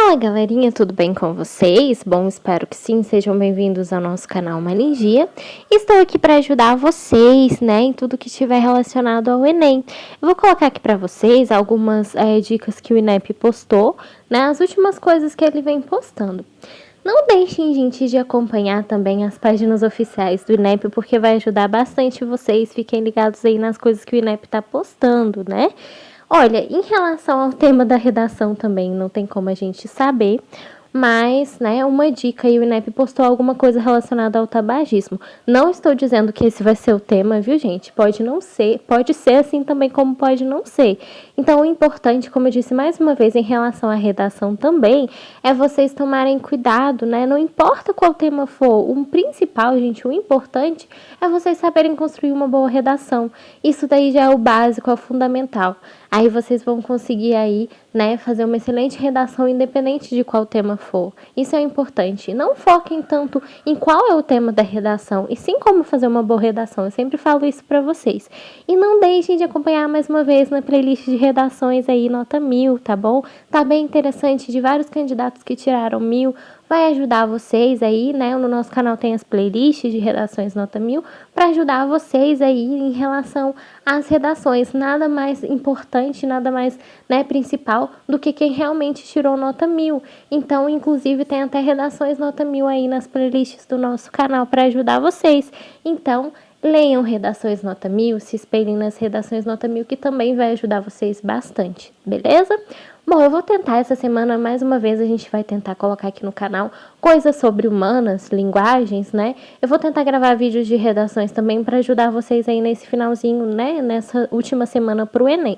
Fala galerinha, tudo bem com vocês? Bom, espero que sim, sejam bem-vindos ao nosso canal Malingia. Estou aqui para ajudar vocês, né, em tudo que estiver relacionado ao Enem. Eu vou colocar aqui para vocês algumas dicas que o INEP postou, né, as últimas coisas que ele vem postando. Não deixem, gente, de acompanhar também as páginas oficiais do INEP, porque vai ajudar bastante vocês. Fiquem ligados aí nas coisas que o INEP está postando, né? Olha, em relação ao tema da redação também, não tem como a gente saber, mas, né, uma dica aí, o INEP postou alguma coisa relacionada ao tabagismo. Não estou dizendo que esse vai ser o tema, viu, gente? Pode não ser, pode ser assim também como pode não ser. Então, o importante, como eu disse mais uma vez, em relação à redação também, é vocês tomarem cuidado, né? Não importa qual tema for, o principal, gente, o importante é vocês saberem construir uma boa redação. Isso daí já é o básico, é o fundamental. Aí vocês vão conseguir aí, né, fazer uma excelente redação independente de qual tema for. Isso é importante. Não foquem tanto em qual é o tema da redação, e sim como fazer uma boa redação. Eu sempre falo isso para vocês. E não deixem de acompanhar mais uma vez na playlist de redações aí, nota 1000, tá bom? Tá bem interessante, de vários candidatos que tiraram 1000. Vai ajudar vocês aí, né? No nosso canal tem as playlists de redações nota 1000 para ajudar vocês aí em relação às redações. Nada mais importante, nada mais, né, principal do que quem realmente tirou nota 1000. Então, inclusive, tem até redações nota 1000 aí nas playlists do nosso canal para ajudar vocês. Então, leiam redações nota 1000, se espelhem nas redações nota 1000, que também vai ajudar vocês bastante, beleza? Bom, eu vou tentar essa semana, mais uma vez, a gente vai tentar colocar aqui no canal coisas sobre humanas, linguagens, né? Eu vou tentar gravar vídeos de redações também para ajudar vocês aí nesse finalzinho, né? Nessa última semana para o Enem.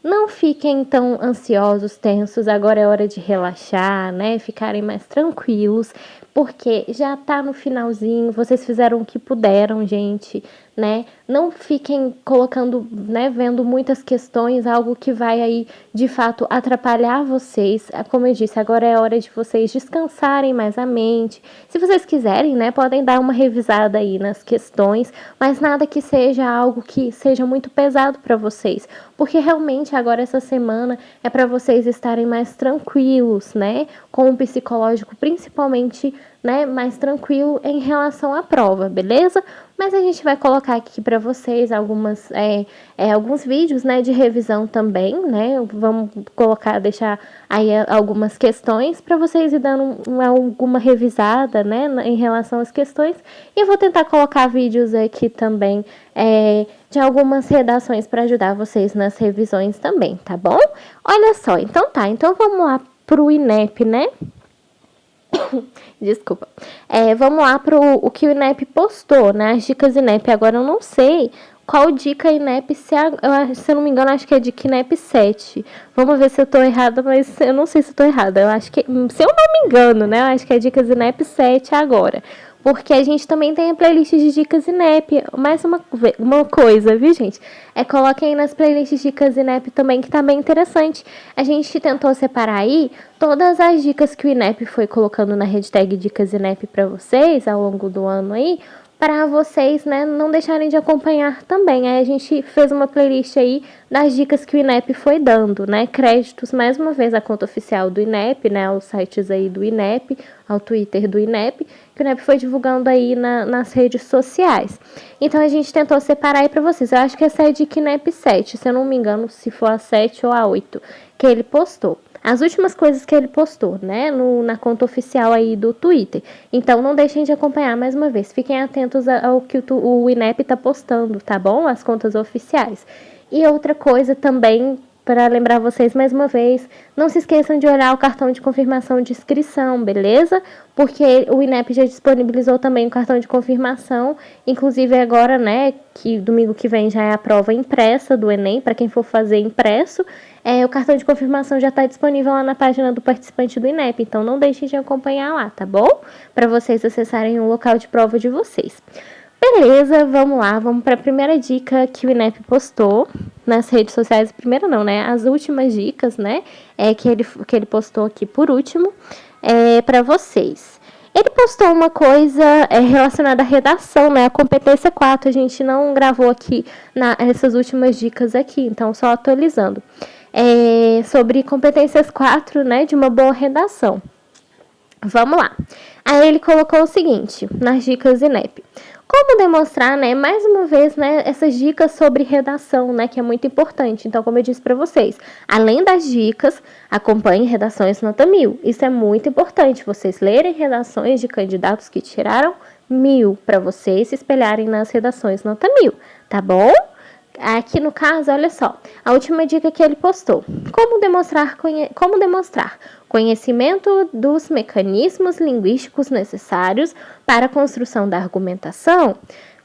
Não fiquem tão ansiosos, tensos, agora é hora de relaxar, né? Ficarem mais tranquilos, porque já tá no finalzinho, vocês fizeram o que puderam, gente, né? Não fiquem colocando, né, vendo muitas questões, algo que vai aí, de fato, atrapalhar vocês. Como eu disse, agora é hora de vocês descansarem mais a mente. Se vocês quiserem, né, podem dar uma revisada aí nas questões, mas nada que seja algo que seja muito pesado para vocês, porque realmente agora essa semana é para vocês estarem mais tranquilos, né, com o psicológico principalmente, né, mais tranquilo em relação à prova, beleza? Mas a gente vai colocar aqui para vocês alguns vídeos, né, de revisão também, né? Vamos colocar, deixar aí algumas questões para vocês ir dando alguma revisada, né, em relação às questões. E eu vou tentar colocar vídeos aqui também de algumas redações para ajudar vocês nas revisões também, tá bom? Olha só, então vamos lá pro INEP, né? Desculpa. Vamos lá para o que o INEP postou, né? As dicas INEP. Agora eu não sei qual dica INEP, se eu não me engano, acho que é de INEP 7. Vamos ver se eu tô errada, mas eu não sei se eu tô errada. Eu acho que, se eu não me engano, né? Eu acho que é dicas INEP 7 agora. Porque a gente também tem a playlist de dicas INEP. Mais uma coisa, viu, gente? Coloquem aí nas playlists de dicas INEP também, que tá bem interessante. A gente tentou separar aí todas as dicas que o INEP foi colocando na hashtag Dicas INEP para vocês ao longo do ano aí, para vocês, né, não deixarem de acompanhar também. Aí a gente fez uma playlist aí das dicas que o INEP foi dando, né? Créditos, mais uma vez, à conta oficial do INEP, né? Aos sites aí do INEP, ao Twitter do INEP, que o INEP foi divulgando aí nas redes sociais. Então, a gente tentou separar aí para vocês. Eu acho que essa é a dica INEP 7, se eu não me engano, se for a 7 ou a 8, que ele postou. As últimas coisas que ele postou, né, na conta oficial aí do Twitter. Então, não deixem de acompanhar mais uma vez. Fiquem atentos ao que o INEP tá postando, tá bom? As contas oficiais. E outra coisa também, para lembrar vocês mais uma vez, não se esqueçam de olhar o cartão de confirmação de inscrição, beleza? Porque o INEP já disponibilizou também o cartão de confirmação, inclusive agora, né, que domingo que vem já é a prova impressa do Enem, para quem for fazer impresso, o cartão de confirmação já está disponível lá na página do participante do INEP, então não deixem de acompanhar lá, tá bom? Para vocês acessarem o local de prova de vocês. Beleza, vamos lá, vamos para a primeira dica que o INEP postou nas redes sociais. Primeira não, né? As últimas dicas, né? Que ele postou aqui por último, para vocês. Ele postou uma coisa relacionada à redação, né? A competência 4, a gente não gravou aqui essas últimas dicas aqui, então só atualizando. sobre competências 4, né, de uma boa redação. Vamos lá. Aí ele colocou o seguinte, nas dicas INEP. Como demonstrar, né, mais uma vez, né, essas dicas sobre redação, né, que é muito importante. Então, como eu disse para vocês, além das dicas, acompanhem redações nota 1000. Isso é muito importante, vocês lerem redações de candidatos que tiraram 1000, para vocês se espelharem nas redações nota 1000, tá bom? Aqui no caso, olha só, a última dica que ele postou. Como demonstrar conhecimento dos mecanismos linguísticos necessários para a construção da argumentação,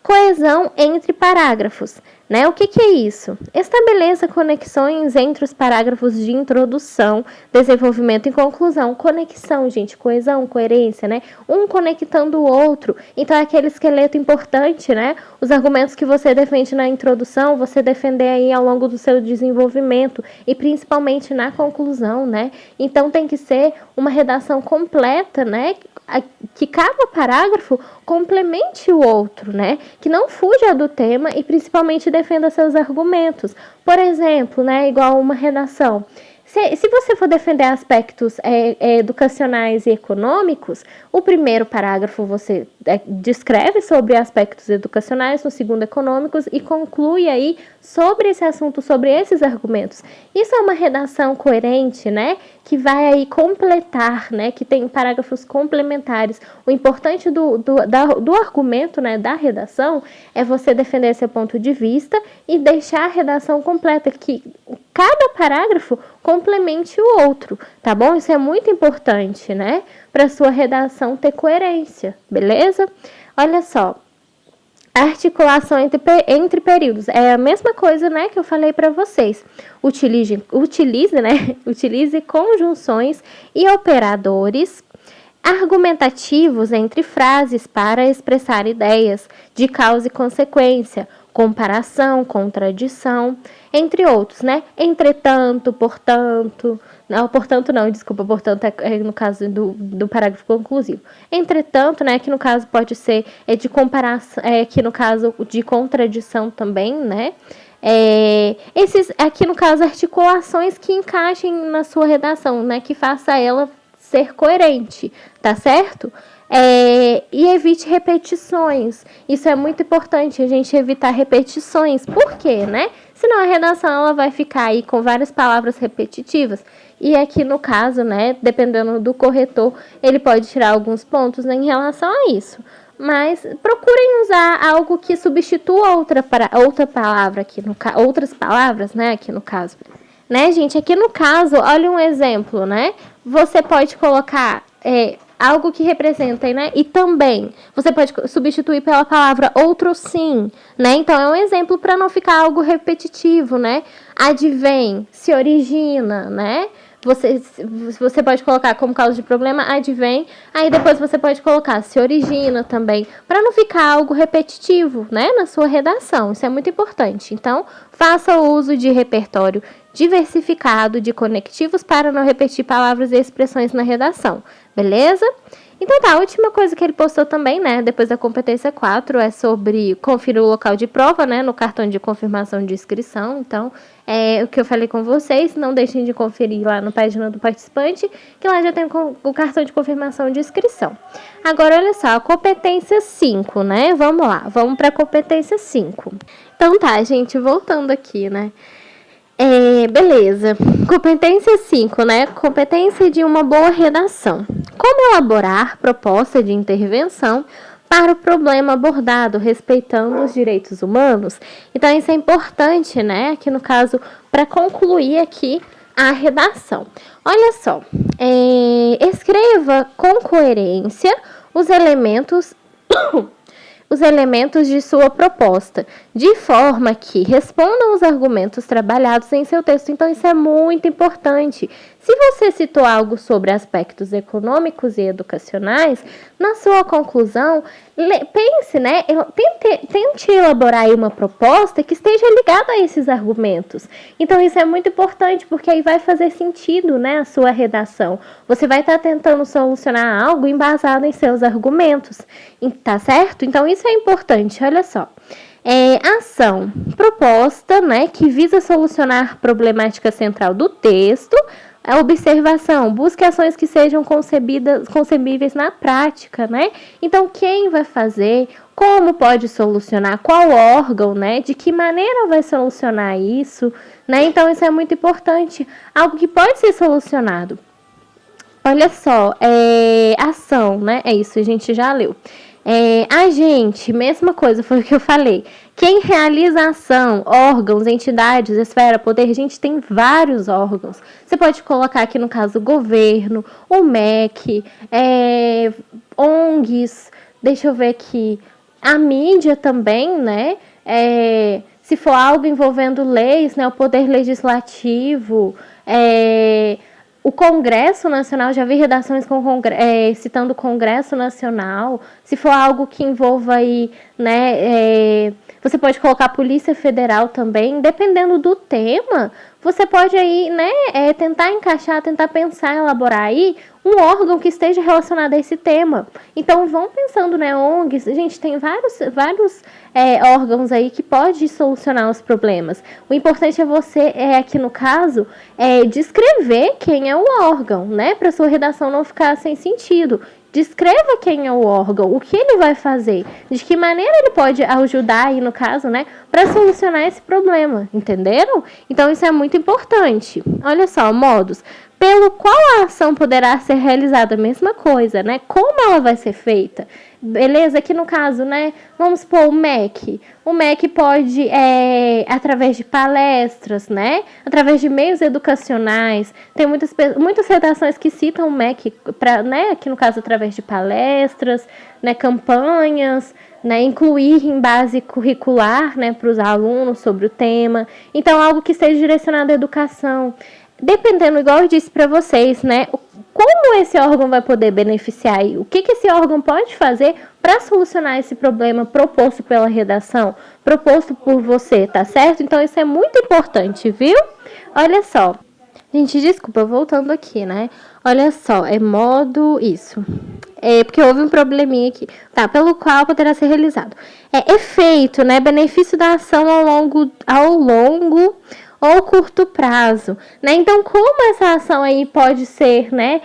coesão entre parágrafos, né? O que é isso? Estabeleça conexões entre os parágrafos de introdução, desenvolvimento e conclusão. Conexão, gente, coesão, coerência, né? Um conectando o outro. Então, é aquele esqueleto importante, né? Os argumentos que você defende na introdução, você defender aí ao longo do seu desenvolvimento e principalmente na conclusão, né? Então, tem que ser uma redação completa, né? Que cada parágrafo complemente o outro, né? Que não fuja do tema e principalmente defenda seus argumentos. Por exemplo, né? Igual uma redação. Se você for defender aspectos educacionais e econômicos, o primeiro parágrafo você descreve sobre aspectos educacionais, no segundo econômicos e conclui aí sobre esse assunto, sobre esses argumentos. Isso é uma redação coerente, né? Que vai aí completar, né? Que tem parágrafos complementares. O importante do argumento, né? Da redação é você defender seu ponto de vista e deixar a redação completa, que cada parágrafo complemente o outro, tá bom? Isso é muito importante, né? Para sua redação ter coerência, beleza? Olha só, articulação entre períodos é a mesma coisa, né, que eu falei para vocês. Utilize conjunções e operadores argumentativos entre frases para expressar ideias de causa e consequência, comparação, contradição, entre outros, né? Entretanto, portanto, portanto é no caso do parágrafo conclusivo. Entretanto, né, que no caso pode ser de comparação, que no caso de contradição também, né? Esses aqui no caso articulações que encaixem na sua redação, né? Que faça ela ser coerente, tá certo? E evite repetições. Isso é muito importante, a gente evitar repetições. Por quê, né? Senão a redação ela vai ficar aí com várias palavras repetitivas. E aqui no caso, né, dependendo do corretor, ele pode tirar alguns pontos, né, em relação a isso. Mas procurem usar algo que substitua outra palavra aqui outras palavras, né, aqui no caso. Né, gente? Aqui no caso, olha um exemplo, né? Você pode colocar algo que representa, né? E também, você pode substituir pela palavra outro sim, né? Então, é um exemplo para não ficar algo repetitivo, né? Advém, se origina, né? Você pode colocar como causa de problema, advém, aí depois você pode colocar se origina também, para não ficar algo repetitivo, né? Na sua redação, isso é muito importante. Então, faça o uso de repertório diversificado de conectivos para não repetir palavras e expressões na redação, beleza? Então tá, a última coisa que ele postou também, né, depois da competência 4, é sobre conferir o local de prova, né, no cartão de confirmação de inscrição. Então, o que eu falei com vocês, não deixem de conferir lá na página do participante, que lá já tem o cartão de confirmação de inscrição. Agora, olha só, a competência 5, né, vamos lá, vamos para a competência 5. Então tá, gente, voltando aqui, né, beleza. Competência 5, né? Competência de uma boa redação. Como elaborar proposta de intervenção para o problema abordado, respeitando os direitos humanos? Então, isso é importante, né? Aqui no caso, para concluir aqui a redação. Olha só, escreva com coerência os elementos de sua proposta, de forma que respondam os argumentos trabalhados em seu texto. Então, isso é muito importante. Se você citou algo sobre aspectos econômicos e educacionais, na sua conclusão, pense, né? Tente elaborar aí uma proposta que esteja ligada a esses argumentos. Então, isso é muito importante, porque aí vai fazer sentido, né, a sua redação. Você vai estar tentando solucionar algo embasado em seus argumentos, tá certo? Então, isso é importante, olha só. Ação, proposta, né, que visa solucionar problemática central do texto. A observação, busque ações que sejam concebíveis na prática, né? Então, quem vai fazer, como pode solucionar, qual órgão, né? De que maneira vai solucionar isso, né? Então, isso é muito importante, algo que pode ser solucionado. Olha só, ação, né? É isso, a gente já leu. Agente, mesma coisa, foi o que eu falei. Quem realiza a ação, órgãos, entidades, esfera, poder, gente, tem vários órgãos. Você pode colocar aqui no caso o governo, o MEC, ONGs, deixa eu ver aqui, a mídia também, né? Se for algo envolvendo leis, né? O poder legislativo, o Congresso Nacional, já vi redações citando o Congresso Nacional. Se for algo que envolva aí, né, você pode colocar a Polícia Federal também, dependendo do tema, você pode aí, né, tentar encaixar, tentar pensar, elaborar aí um órgão que esteja relacionado a esse tema. Então, vão pensando, né, ONGs, gente, tem vários órgãos aí que pode solucionar os problemas. O importante é você, aqui no caso, descrever quem é o órgão, né, para sua redação não ficar sem sentido. Descreva quem é o órgão, o que ele vai fazer, de que maneira ele pode ajudar aí, no caso, né, para solucionar esse problema, entenderam? Então, isso é muito importante. Olha só, modos pelo qual a ação poderá ser realizada, a mesma coisa, né? Como ela vai ser feita? Beleza? Aqui no caso, né? Vamos supor o MEC. O MEC pode, através de palestras, né? Através de meios educacionais. Tem muitas redações que citam o MEC, né? Aqui no caso, através de palestras, né? Campanhas, né? Incluir em base curricular, né? Para os alunos sobre o tema. Então, algo que seja direcionado à educação. Dependendo, igual eu disse para vocês, né? Como esse órgão vai poder beneficiar e o que esse órgão pode fazer para solucionar esse problema proposto pela redação, proposto por você, tá certo? Então, isso é muito importante, viu? Olha só. Gente, desculpa, voltando aqui, né? Olha só, isso. Porque houve um probleminha aqui. Tá, pelo qual poderá ser realizado. Efeito, né? Benefício da ação ao longo ou curto prazo, né? Então, como essa ação aí pode ser, né,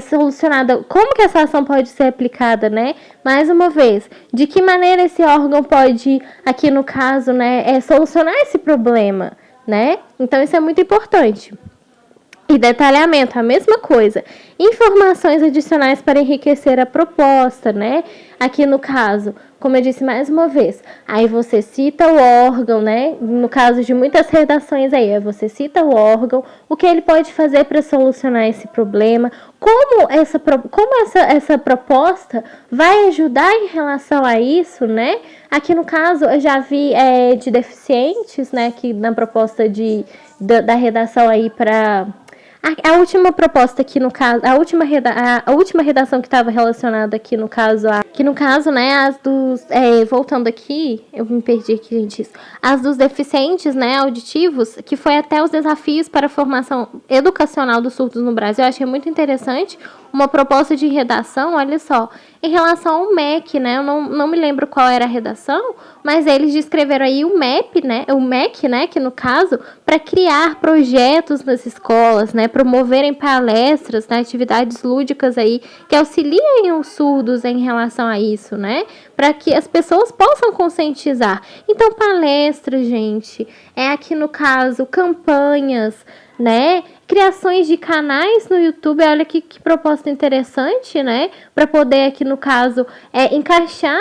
solucionada? Como que essa ação pode ser aplicada, né? Mais uma vez, de que maneira esse órgão pode, aqui no caso, né, solucionar esse problema, né? Então, isso é muito importante. E detalhamento, a mesma coisa. Informações adicionais para enriquecer a proposta, né? Aqui no caso, como eu disse mais uma vez, aí você cita o órgão, né? No caso de muitas redações aí você cita o órgão, o que ele pode fazer para solucionar esse problema, como essa proposta vai ajudar em relação a isso, né? Aqui no caso, eu já vi de deficientes, né? Aqui na proposta da redação aí para... A última proposta aqui no caso, a última redação que estava relacionada aqui no caso, né, as dos, voltando aqui, eu me perdi aqui, gente, as dos deficientes, né, auditivos, que foi até os desafios para a formação educacional dos surdos no Brasil. Eu achei muito interessante uma proposta de redação, olha só, em relação ao MEC, né, eu não me lembro qual era a redação, mas eles descreveram aí o MEC, né, que no caso, para criar projetos nas escolas, né, promoverem palestras, né, atividades lúdicas aí, que auxiliem os surdos em relação a isso, né, para que as pessoas possam conscientizar. Então, palestras, gente, aqui no caso, campanhas, né, criações de canais no YouTube, olha que proposta interessante, né, para poder aqui no caso encaixar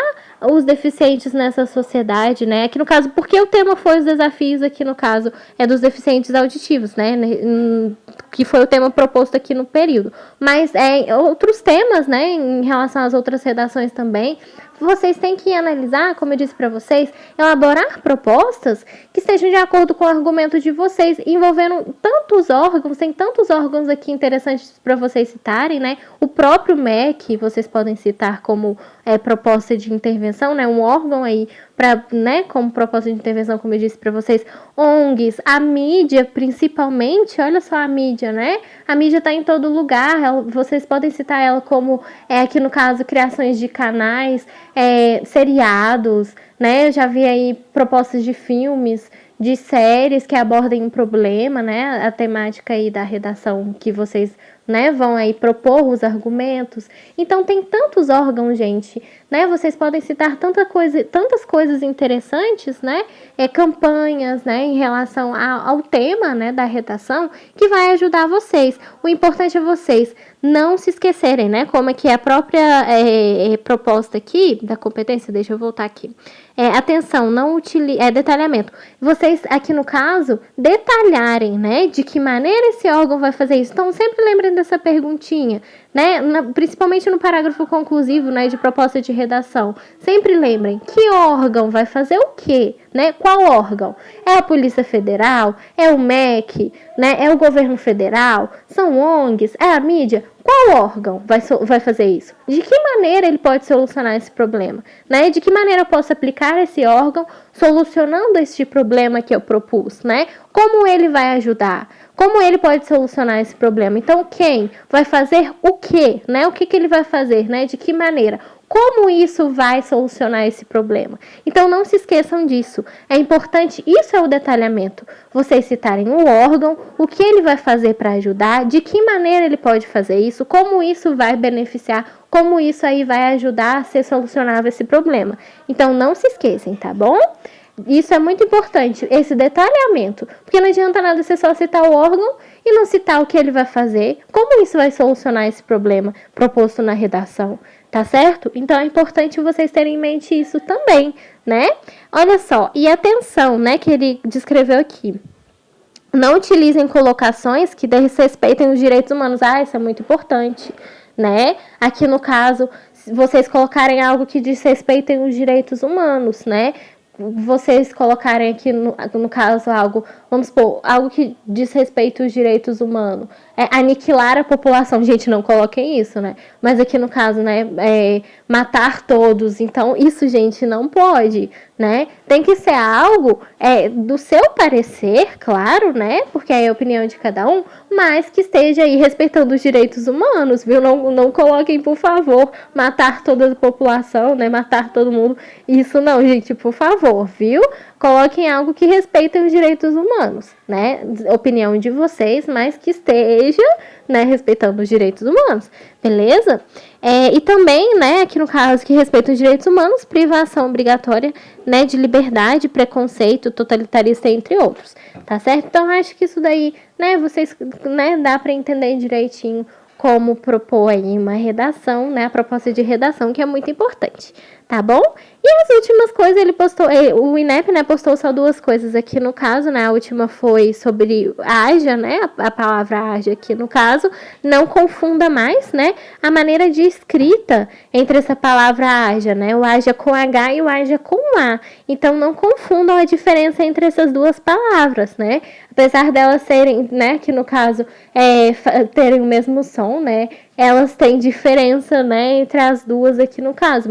os deficientes nessa sociedade, né, aqui no caso, porque o tema foi os desafios aqui no caso dos deficientes auditivos, né, que foi o tema proposto aqui no período, mas outros temas, né, em relação às outras redações também, vocês têm que analisar, como eu disse para vocês, elaborar propostas que estejam de acordo com o argumento de vocês, envolvendo tantos órgãos, tem tantos órgãos aqui interessantes para vocês citarem, né? O próprio MEC, vocês podem citar como proposta de intervenção, né? Um órgão aí para, né, como propósito de intervenção, como eu disse para vocês, ONGs, a mídia principalmente, olha só a mídia, né? A mídia está em todo lugar, vocês podem citar ela como, aqui no caso, criações de canais, seriados, né? Eu já vi aí propostas de filmes, de séries que abordem um problema, né? A temática aí da redação que vocês, né, vão aí propor os argumentos. Então tem tantos órgãos, gente, né? Vocês podem citar tantas coisas interessantes, né? Campanhas, né, em relação ao tema, né, da redação, que vai ajudar vocês. O importante é vocês não se esquecerem, né? Como é que é a própria proposta aqui da competência, deixa eu voltar aqui. Atenção, não utilize, detalhamento. Vocês, aqui no caso, detalharem, né, de que maneira esse órgão vai fazer isso. Então, sempre lembrem dessa perguntinha, né, principalmente no parágrafo conclusivo, né, de proposta de redação. Sempre lembrem, que órgão vai fazer o quê, né? Qual órgão? É a Polícia Federal? É o MEC? Né? É o governo federal? São ONGs? É a mídia? Qual órgão vai fazer isso? De que maneira ele pode solucionar esse problema? Né? De que maneira eu posso aplicar esse órgão solucionando este problema que eu propus? Né? Como ele vai ajudar? Como ele pode solucionar esse problema? Então, quem vai fazer o quê? Né? O que ele vai fazer? Né? De que maneira? Como isso vai solucionar esse problema? Então, não se esqueçam disso. É importante, isso é o detalhamento. Vocês citarem o órgão, o que ele vai fazer para ajudar, de que maneira ele pode fazer isso, como isso vai beneficiar, como isso aí vai ajudar a ser solucionável esse problema. Então, não se esqueçam, tá bom? Isso é muito importante, esse detalhamento, porque não adianta nada você só citar o órgão e não citar o que ele vai fazer, como isso vai solucionar esse problema proposto na redação, tá certo? Então é importante vocês terem em mente isso também, né? Olha só, e atenção, né, que ele descreveu aqui. Não utilizem colocações que desrespeitem os direitos humanos. Isso é muito importante, né? Aqui no caso, vocês colocarem algo que desrespeitem os direitos humanos, né? Vocês colocarem aqui no caso algo, vamos supor, algo que diz respeito aos direitos humanos, aniquilar a população, gente, não coloquem isso, né? Mas aqui no caso, né, matar todos, então isso, gente, não pode, né? Tem que ser algo do seu parecer, claro, né? Porque é a opinião de cada um, mas que esteja aí respeitando os direitos humanos, viu? Não coloquem, por favor, matar toda a população, né? Matar todo mundo, isso não, gente, por favor, viu? Coloquem algo que respeite os direitos humanos, né? Opinião de vocês, mas que esteja, né, respeitando os direitos humanos, beleza? E também, né, aqui no caso que respeita os direitos humanos, privação obrigatória, né, de liberdade, preconceito, totalitarista, entre outros, tá certo? Então, acho que isso daí, né, vocês, né, dá para entender direitinho como propor aí uma redação, né, a proposta de redação, que é muito importante, tá bom? E as últimas coisas, ele postou, o INEP, né, postou só 2 coisas aqui no caso, né, a última foi sobre haja, né, a palavra haja aqui no caso, não confunda mais, né, a maneira de escrita entre essa palavra haja, né, o haja com H e o haja com A, então não confundam a diferença entre essas 2 palavras, né, apesar delas serem, né, que no caso, terem o mesmo som, né, elas têm diferença, né, entre as duas aqui no caso,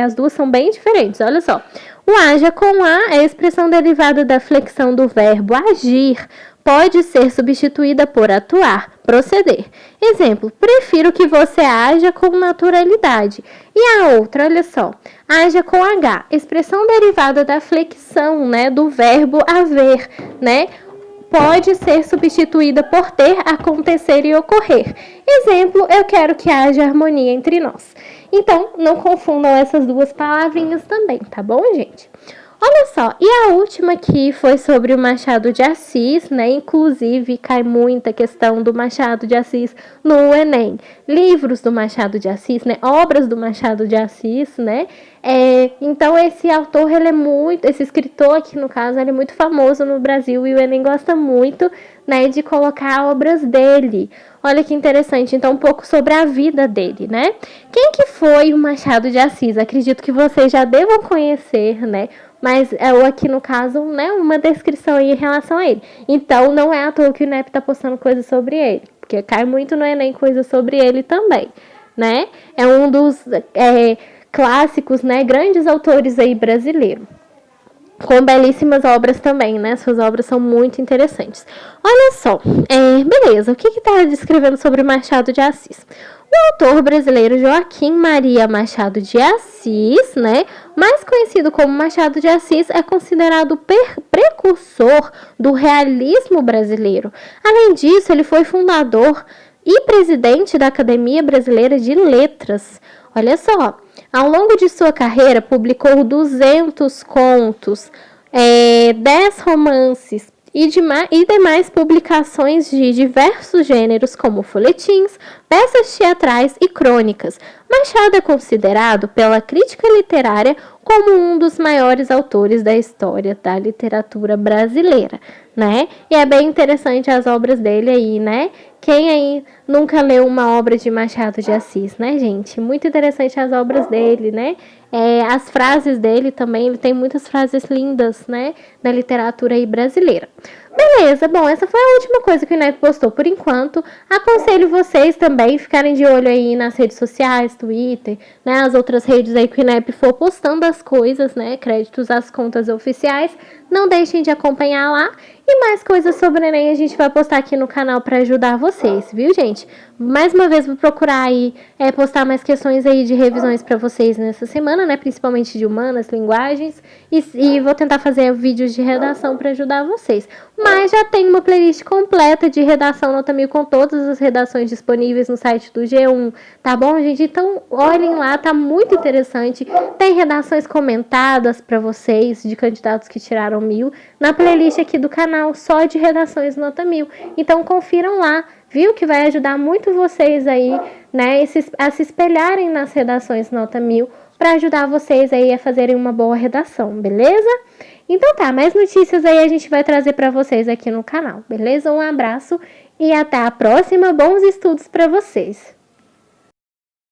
as duas são bem diferentes, olha só. O haja com A é a expressão derivada da flexão do verbo agir, pode ser substituída por atuar, proceder. Exemplo, prefiro que você haja com naturalidade. E a outra, olha só, haja com H, expressão derivada da flexão, né, do verbo haver, né, pode ser substituída por ter, acontecer e ocorrer. Exemplo, eu quero que haja harmonia entre nós. Então, não confundam essas 2 palavrinhas também, tá bom, gente? Olha só, e a última aqui foi sobre o Machado de Assis, né? Inclusive, cai muita questão do Machado de Assis no Enem. Livros do Machado de Assis, né? Obras do Machado de Assis, né? Então, esse autor, esse escritor aqui, no caso, ele é muito famoso no Brasil e o Enem gosta muito, né, de colocar obras dele. Olha que interessante, então um pouco sobre a vida dele, né? Quem que foi o Machado de Assis? Acredito que vocês já devam conhecer, né? Mas eu aqui no caso, né, uma descrição aí em relação a ele. Então não é à toa que o INEP tá postando coisas sobre ele, porque cai muito no Enem coisas sobre ele também, né? É um dos clássicos, né? Grandes autores aí brasileiros. Com belíssimas obras também, né? Suas obras são muito interessantes. Olha só, beleza, o que está descrevendo sobre Machado de Assis? O autor brasileiro Joaquim Maria Machado de Assis, né, mais conhecido como Machado de Assis, é considerado precursor do realismo brasileiro. Além disso, ele foi fundador e presidente da Academia Brasileira de Letras. Olha só, ao longo de sua carreira, publicou 200 contos, 10 romances e demais publicações de diversos gêneros, como folhetins, peças teatrais e crônicas. Machado é considerado pela crítica literária como um dos maiores autores da história da literatura brasileira, né? E é bem interessante as obras dele aí, né? Quem aí nunca leu uma obra de Machado de Assis, né, gente? Muito interessante as obras dele, né? As frases dele também, ele tem muitas frases lindas, né, da literatura aí brasileira. Beleza, bom, essa foi a última coisa que o INEP postou por enquanto. Aconselho vocês também ficarem de olho aí nas redes sociais, Twitter, né, as outras redes aí que o INEP for postando as coisas, né, créditos às contas oficiais. Não deixem de acompanhar lá. E mais coisas sobre o Enem a gente vai postar aqui no canal para ajudar vocês, viu, gente? Mais uma vez vou procurar aí postar mais questões aí de revisões para vocês nessa semana, né? Principalmente de humanas, linguagens. E vou tentar fazer vídeos de redação para ajudar vocês. Mas já tem uma playlist completa de redação Nota 1000 com todas as redações disponíveis no site do G1, tá bom, gente? Então olhem lá, tá muito interessante. Tem redações comentadas para vocês de candidatos que tiraram 1000 na playlist aqui do canal, só de redações Nota 1000. Então confiram lá, viu? Que vai ajudar muito vocês aí, né, a se espelharem nas redações Nota 1000 para ajudar vocês aí a fazerem uma boa redação, beleza? Então tá, mais notícias aí a gente vai trazer para vocês aqui no canal, beleza? Um abraço e até a próxima, bons estudos para vocês!